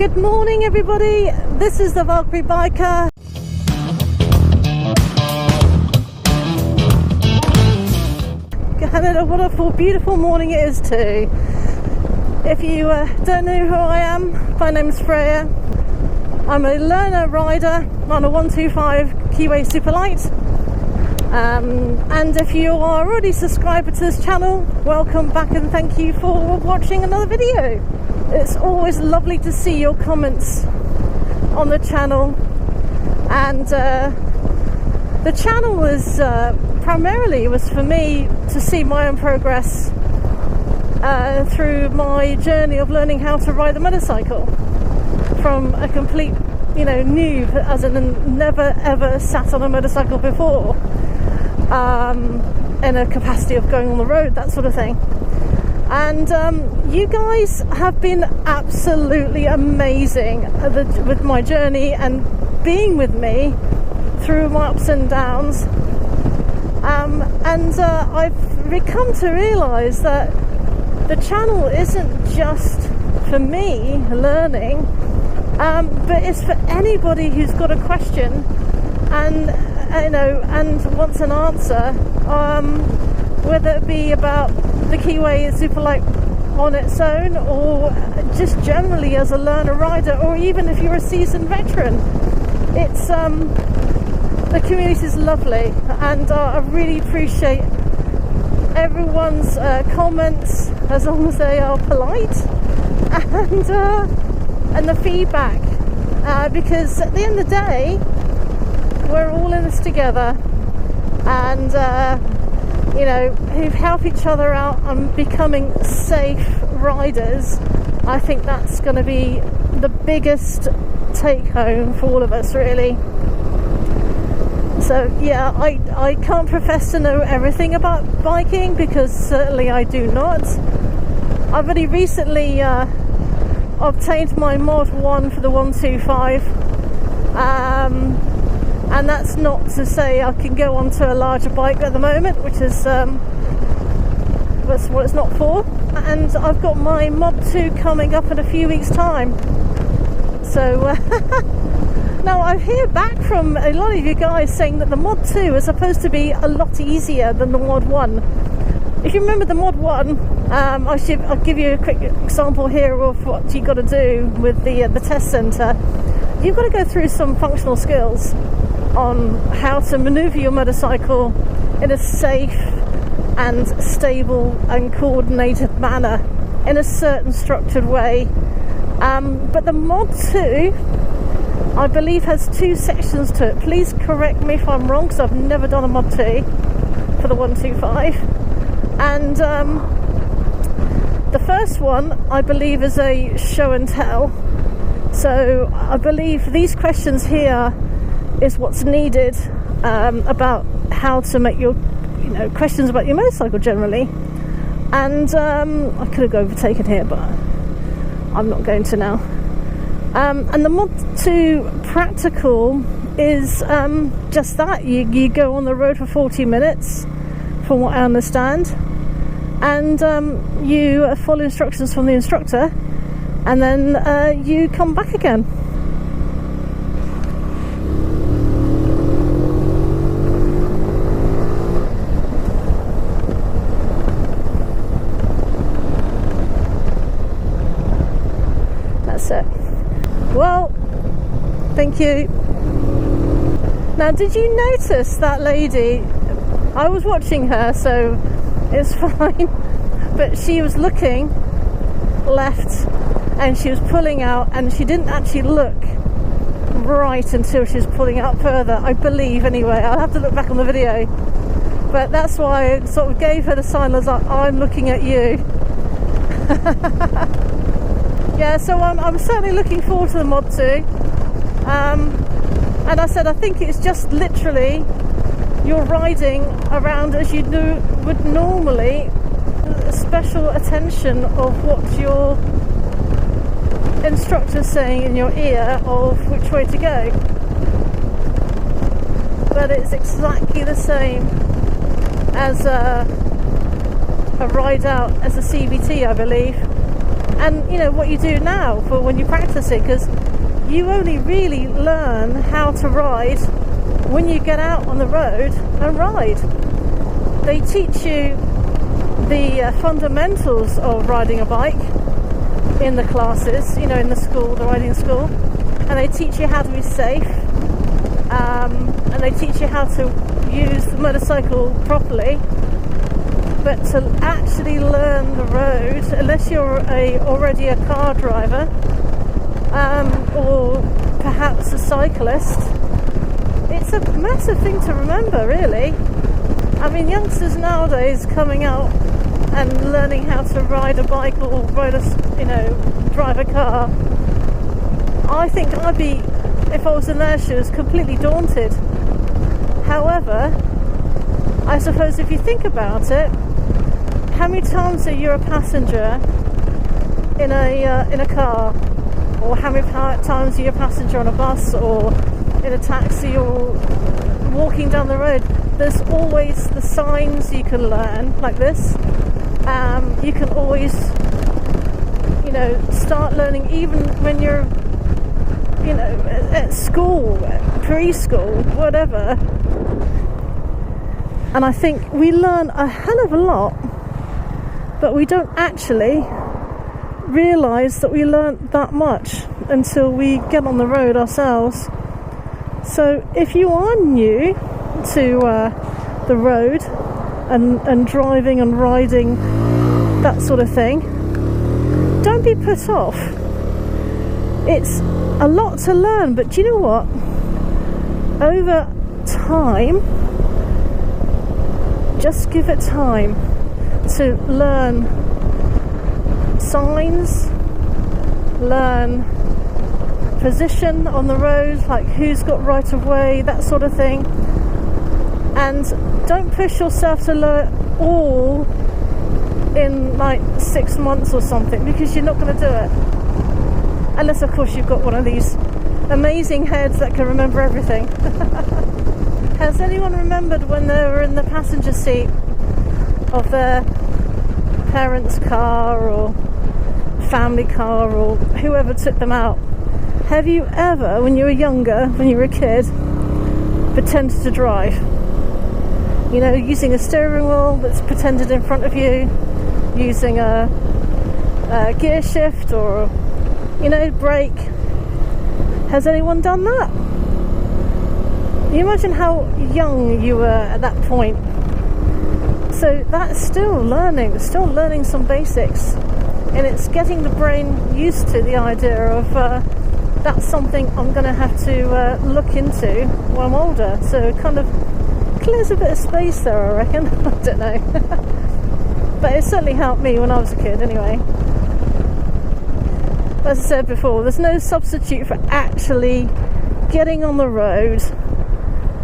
Good morning everybody, this is the Valkyrie Biker. And what a beautiful morning it is too. If you don't know who I am, my name's Freya. I'm a learner rider on a 125 Keyway Superlight. And if you are already subscribed to this channel, welcome back and thank you for watching another video. It's always lovely to see your comments on the channel, and the channel is primarily was for me to see my own progress through my journey of learning how to ride a motorcycle from a complete, noob, as in never ever sat on a motorcycle before, in a capacity of going on the road, that sort of thing. And you guys have been absolutely amazing with my journey and being with me through my ups and downs. And I've come to realise that the channel isn't just for me learning, but it's for anybody who's got a question and wants an answer, whether it be about the Keyway Superlight on its own, or just generally as a learner rider, or even if you're a seasoned veteran. It's the community is lovely, and I really appreciate everyone's comments, as long as they are polite, and the feedback, because at the end of the day, we're all in this together, and who help each other out and becoming safe riders. I think that's going to be the biggest take home for all of us, really. So yeah, I can't profess to know everything about biking, because certainly I do not. I've only recently obtained my MOD1 for the 125, and that's not to say I can go onto a larger bike at the moment, which is that's what it's not for. And I've got my MOD2 coming up in a few weeks' time. So now I hear back from a lot of you guys saying that the MOD2 is supposed to be a lot easier than the MOD1. If you remember the MOD1, I'll give you a quick example here of what you've got to do with the test centre. You've got to go through some functional skills on how to manoeuvre your motorcycle in a safe and stable and coordinated manner in a certain structured way. But the MOD2, I believe, has two sections to it. Please correct me if I'm wrong, because I've never done a MOD2 for the 125. And the first one, I believe, is a show and tell. So I believe these questions here is what's needed about how to make your, questions about your motorcycle generally. And I could have overtaken here, but I'm not going to now. And the MOD2 practical is just that. You go on the road for 40 minutes, from what I understand, and you follow instructions from the instructor, and then you come back again. That's it. Well, thank you. Now, did you notice that lady? I was watching her, so it's fine, but she was looking left and she was pulling out, and she didn't actually look right until she was pulling out further, I believe. Anyway, I'll have to look back on the video, but that's why I sort of gave her the sign as like, I'm looking at you. Yeah, so I'm certainly looking forward to the MOD2, and I said I think it's just literally you're riding around as you would normally, special attention of what your instructor's saying in your ear of which way to go. But it's exactly the same as a ride out as a CVT, I believe. and you know what you do now for when you practice it, because you only really learn how to ride when you get out on the road and ride. They teach you the fundamentals of riding a bike in the classes, you know, in the school, the riding school, and they teach you how to be safe, and they teach you how to use the motorcycle properly. But to actually learn the road, unless you're already a car driver, or perhaps a cyclist, it's a massive thing to remember, really. I mean, youngsters nowadays coming out and learning how to ride a bike or ride drive a car, I think I'd be, if I was in their shoes, completely daunted. However, I suppose if you think about it, how many times are you a passenger in a car, or how many times are you a passenger on a bus or in a taxi or walking down the road? There's always the signs you can learn, like this. You can always, start learning even when you're, at school, preschool, whatever. And I think we learn a hell of a lot, but we don't actually realise that we learnt that much until we get on the road ourselves. So if you are new to the road and driving and riding, that sort of thing, don't be put off. It's a lot to learn, but do you know what? Over time, just give it time to learn signs, learn position on the road, like who's got right of way, that sort of thing. And don't push yourself to learn all in like 6 months or something, because you're not going to do it. Unless, of course, you've got one of these amazing heads that can remember everything. Has anyone remembered when they were in the passenger seat of their parents' car or family car or whoever took them out? Have you ever, when you were younger, when you were a kid, pretended to drive? You know, using a steering wheel that's pretended in front of you, using a gear shift or, brake. Has anyone done that? You imagine how young you were at that point. So that's still learning some basics, and it's getting the brain used to the idea of that's something I'm going to have to look into when I'm older. So it kind of clears a bit of space there, I reckon. I don't know. But it certainly helped me when I was a kid anyway. As I said before, there's no substitute for actually getting on the road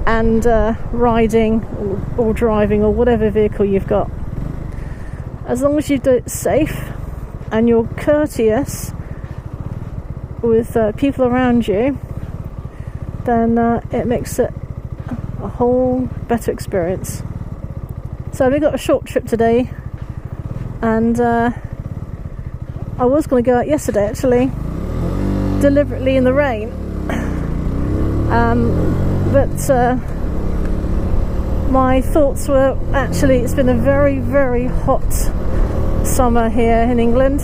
and riding or driving or whatever vehicle you've got. As long as you do it safe and you're courteous with people around you, then it makes it a whole better experience. So we got a short trip today, and I was going to go out yesterday actually, deliberately in the rain, but my thoughts were actually it's been a very, very hot summer here in England,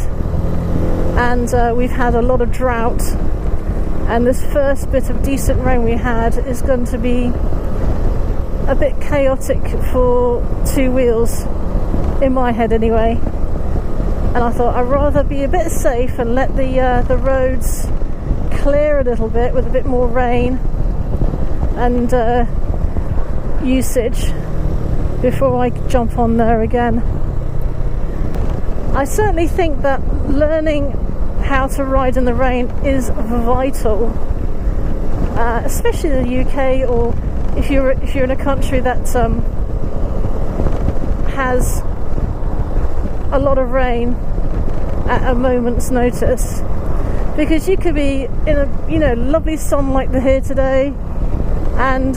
and we've had a lot of drought, and this first bit of decent rain we had is going to be a bit chaotic for two wheels, in my head anyway. And I thought I'd rather be a bit safe and let the roads clear a little bit with a bit more rain and usage before I jump on there again. I certainly think that learning how to ride in the rain is vital, especially in the UK, or if you're in a country that has a lot of rain at a moment's notice, because you could be in a lovely sun like the here today, and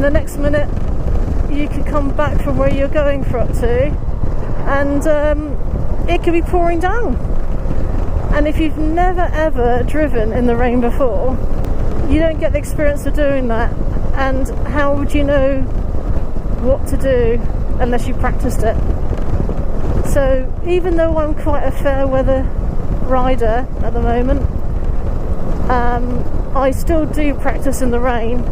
the next minute you could come back from where you're going for up to, and it could be pouring down. And if you've never ever driven in the rain before, you don't get the experience of doing that. And how would you know what to do unless you practiced it? So even though I'm quite a fair weather rider at the moment, I still do practice in the rain.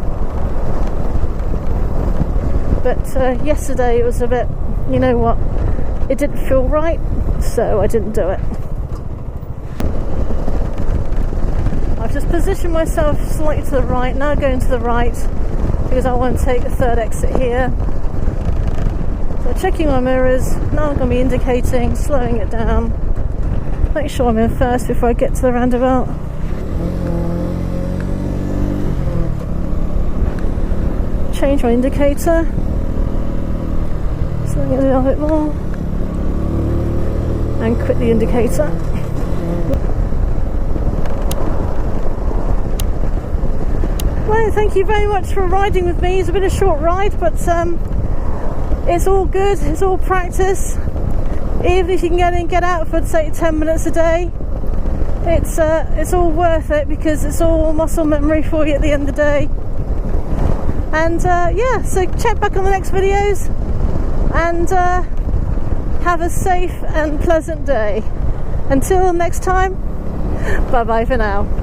But yesterday it was a bit, you know what, it didn't feel right, so I didn't do it. I've just positioned myself slightly to the right, now going to the right because I want to take the third exit here. So checking my mirrors, now I'm going to be indicating, slowing it down. Make sure I'm in first before I get to the roundabout. Change my indicator. Slowing it a little bit more. And quit the indicator. Well, thank you very much for riding with me. It's a bit of a short ride, but it's all good, it's all practice. Even if you can get in, get out for say 10 minutes a day, it's all worth it because it's all muscle memory for you at the end of the day. And yeah, so check back on the next videos and have a safe and pleasant day. Until next time, bye bye for now.